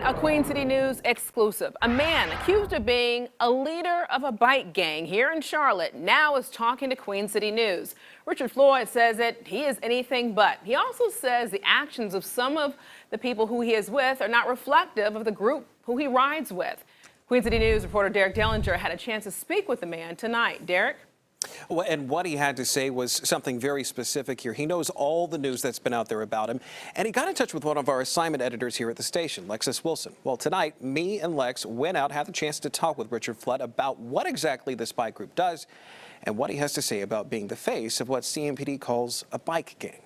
A Queen City News exclusive. A man accused of being a leader of a bike gang here in Charlotte now is talking to Queen City News. Richard Floyd says that he is anything but. He also says the actions of some of the people who he is with are not reflective of the group who he rides with. Queen City News reporter Derek Dellinger had a chance to speak with the man tonight. Derek? Well, and what he had to say was something very specific here. He knows all the news that's been out there about him, and he got in touch with one of our assignment editors here at the station, Lexus Wilson. Well, tonight, me and Lex went out, had the chance to talk with Richard Flood about what exactly this bike group does and what he has to say about being the face of what CMPD calls a bike gang.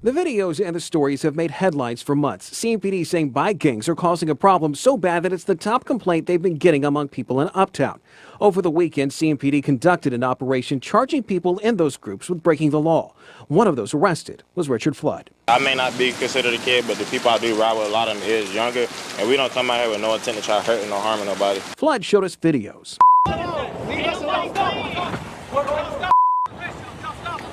The videos and the stories have made headlines for months. CMPD saying bike gangs are causing a problem so bad that it's the top complaint they've been getting among people in Uptown. Over the weekend, CMPD conducted an operation charging people in those groups with breaking the law. One of those arrested was Richard Flood. I may not be considered a kid, but the people I do ride with, a lot of them is younger, and we don't come out here with no intent to try hurting or harming nobody. Flood showed us videos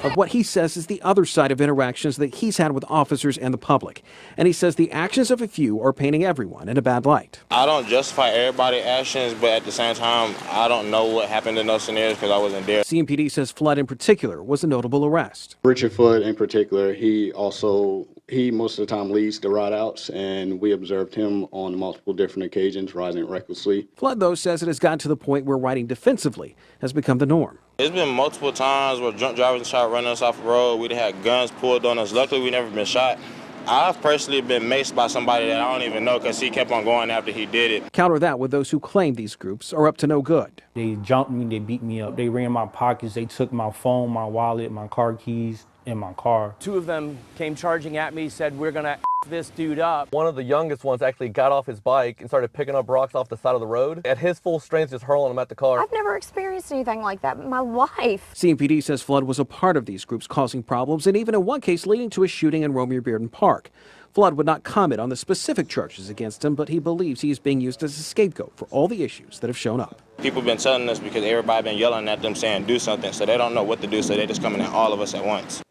of what he says is the other side of interactions that he's had with officers and the public. And he says the actions of a few are painting everyone in a bad light. I don't justify everybody's actions, but at the same time, I don't know what happened in those scenarios because I wasn't there. CMPD says Flood in particular was a notable arrest. Richard Flood in particular, he most of the time leads the ride outs, and we observed him on multiple different occasions riding recklessly. Flood, though, says it has gotten to the point where riding defensively has become the norm. It's been multiple times where drunk drivers tried running us off the road. We'd had guns pulled on us. Luckily, we never been shot. I've personally been maced by somebody that I don't even know because he kept on going after he did it. Counter that with those who claim these groups are up to no good. They jumped me, they beat me up, they ran my pockets, they took my phone, my wallet, my car keys, and my car. Two of them came charging at me, said, "We're gonna F this dude up." One of the youngest ones actually got off his bike and started picking up rocks off the side of the road. At his full strength, just hurling them at the car. I've never experienced anything like that in my life. CMPD says Flood was a part of these groups causing problems and even in one case leading to a shooting in Romeo Bearden Park. Flood would not comment on the specific charges against him, but he believes he is being used as a scapegoat for all the issues that have shown up. People been telling us because everybody been yelling at them saying do something, so they don't know what to do, so they just coming at all of us at once.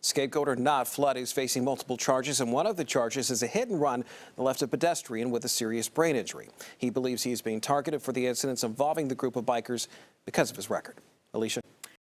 Scapegoat or not, Flood is facing multiple charges, and one of the charges is a hit and run that left a pedestrian with a serious brain injury. He believes he is being targeted for the incidents involving the group of bikers because of his record. Alicia?